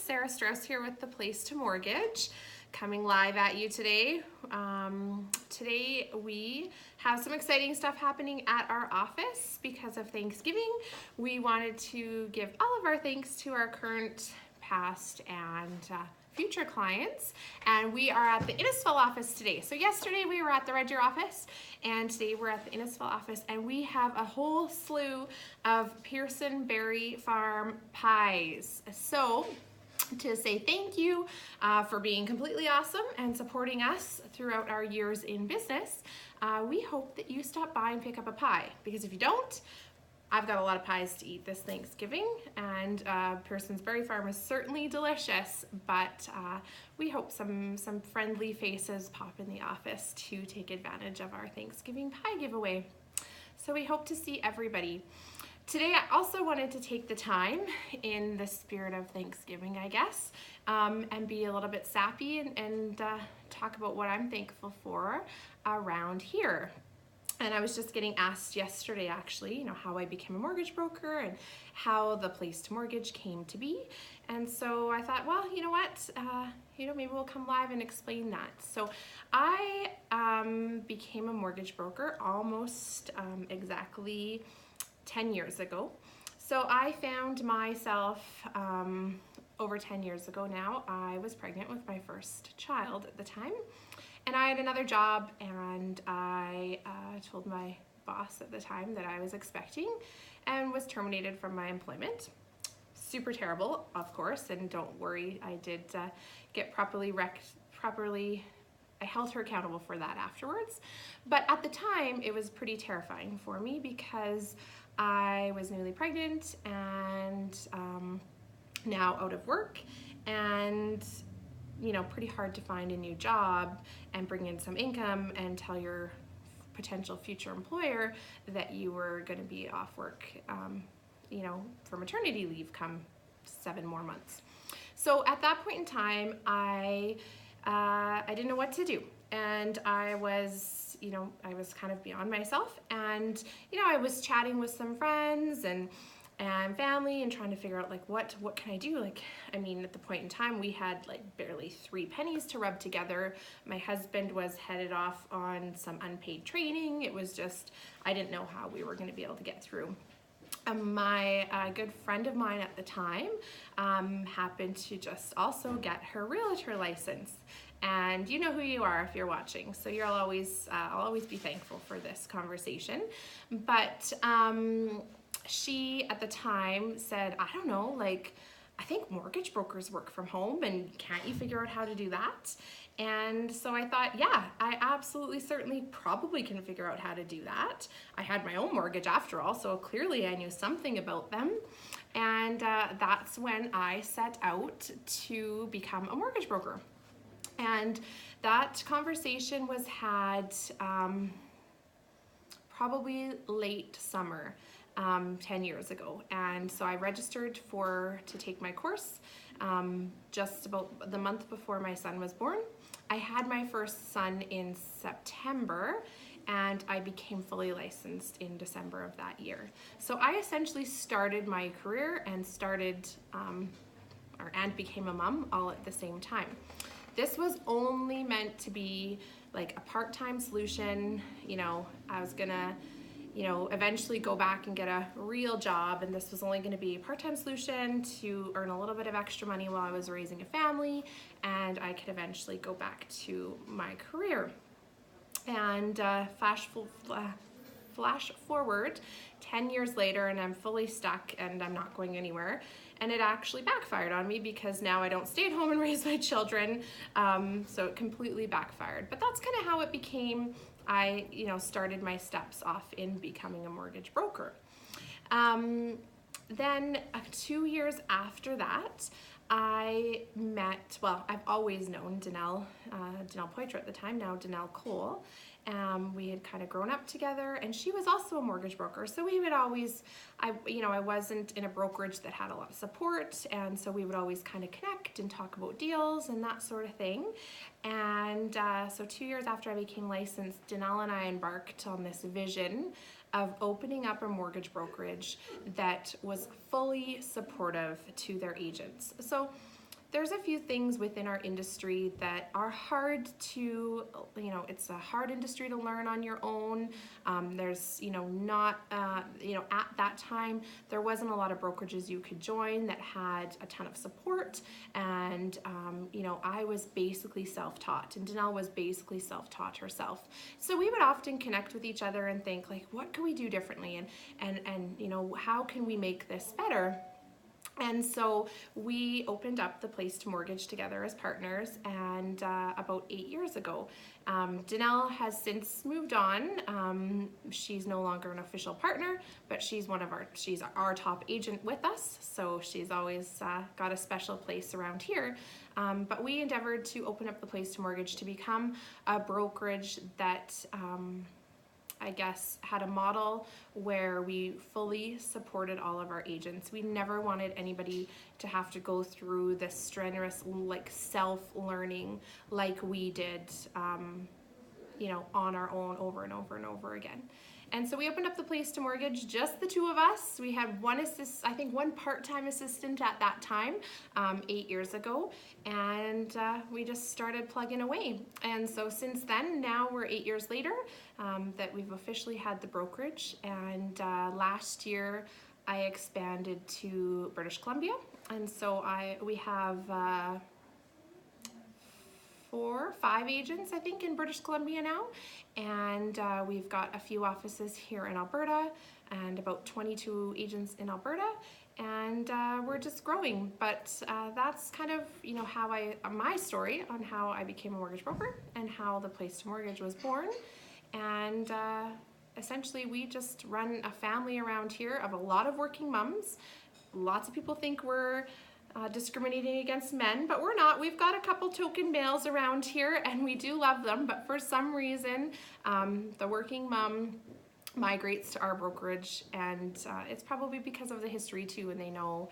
Sarah Strauss here with The Place to Mortgage, coming live at you today. Today we have some exciting stuff happening at our office because of Thanksgiving. We wanted to give all of our thanks to our current, past, and future clients, and we are at the Innisfil office today. So yesterday we were at the Red Deer office, and today we're at the Innisfil office, and we have a whole slew of Pearson Berry Farm pies. So to say thank you for being completely awesome and supporting us throughout our years in business, we hope that you stop by and pick up a pie, because if you don't, I've got a lot of pies to eat this Thanksgiving, and Pearson's Berry Farm is certainly delicious, but we hope some friendly faces pop in the office to take advantage of our Thanksgiving pie giveaway. So we hope to see everybody. Today I also wanted to take the time, in the spirit of Thanksgiving, I guess, and be a little bit sappy and talk about what I'm thankful for around here. And I was just getting asked yesterday, actually, how I became a mortgage broker and how the Place to Mortgage came to be. And so I thought, well, you know what, maybe we'll come live and explain that. So I became a mortgage broker almost exactly 10 years ago. So I found myself over 10 years ago now. I was pregnant with my first child at the time. And I had another job, and I told my boss at the time that I was expecting and was terminated from my employment. Super terrible, of course, and don't worry, I did get properly, I held her accountable for that afterwards. But at the time, it was pretty terrifying for me because I was newly pregnant and now out of work, and pretty hard to find a new job and bring in some income and tell your potential future employer that you were going to be off work, for maternity leave come 7 more months. So at that point in time, I didn't know what to do, and I was kind of beyond myself, and I was chatting with some friends and family and trying to figure out what can I do. At the point in time, we had barely 3 pennies to rub together. My husband was headed off on some unpaid training. It was just, I didn't know how we were going to be able to get through. My good friend of mine at the time happened to just also get her realtor license. And you know who you are if you're watching, so I'll always be thankful for this conversation. But she at the time said, I don't know, I think mortgage brokers work from home, and can't you figure out how to do that? And so I thought, yeah, I absolutely certainly probably can figure out how to do that. I had my own mortgage after all, so clearly I knew something about them. And that's when I set out to become a mortgage broker. And that conversation was had probably late summer. 10 years ago, and so I registered to take my course just about the month before my son was born. I had my first son in September, and I became fully licensed in December of that year. So I essentially started my career and became a mom all at the same time. This was only meant to be a part-time solution. I was gonna eventually go back and get a real job, and this was only going to be a part-time solution to earn a little bit of extra money while I was raising a family, and I could eventually go back to my career. And flash forward 10 years later, and I'm fully stuck and I'm not going anywhere, and it actually backfired on me because now I don't stay at home and raise my children, so it completely backfired. But that's kind of how it became. I started my steps off in becoming a mortgage broker. Then 2 years after that, I've always known Danelle Poitras at the time, now Danelle Cole. We had kind of grown up together, and she was also a mortgage broker. So we would always, I wasn't in a brokerage that had a lot of support, and so we would always kind of connect and talk about deals and that sort of thing. And so 2 years after I became licensed, Danelle and I embarked on this vision of opening up a mortgage brokerage that was fully supportive to their agents. So there's a few things within our industry that are hard to, it's a hard industry to learn on your own. There's, not, at that time, there wasn't a lot of brokerages you could join that had a ton of support. And, I was basically self-taught, and Danelle was basically self-taught herself. So we would often connect with each other and think, like, what can we do differently? And how can we make this better? And so we opened up the Place to Mortgage together as partners, and about 8 years ago. Danelle has since moved on. She's no longer an official partner, but she's our top agent with us, so she's always got a special place around here. But we endeavored to open up the Place to Mortgage to become a brokerage that I guess, had a model where we fully supported all of our agents. We never wanted anybody to have to go through this strenuous, self-learning like we did, on our own over and over and over again. And so we opened up the Place to Mortgage, just the two of us. We had one part-time assistant at that time, 8 years ago, and we just started plugging away. And so since then, now we're 8 years later, that we've officially had the brokerage. And last year, I expanded to British Columbia, and so we have 4 or 5 agents, I think, in British Columbia now, and we've got a few offices here in Alberta and about 22 agents in Alberta, and we're just growing. But that's kind of my story on how I became a mortgage broker and how the Place to Mortgage was born. And essentially we just run a family around here of a lot of working moms. Lots of people think we're discriminating against men, but we're not. We've got a couple token males around here, and we do love them, but for some reason the working mom migrates to our brokerage, and it's probably because of the history too, and they know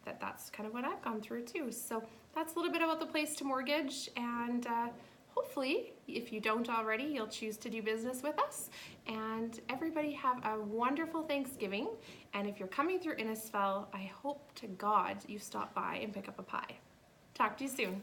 that's kind of what I've gone through too. So that's a little bit about the Place to Mortgage, and hopefully, if you don't already, you'll choose to do business with us. And everybody have a wonderful Thanksgiving. And if you're coming through Innisfil, I hope to God you stop by and pick up a pie. Talk to you soon.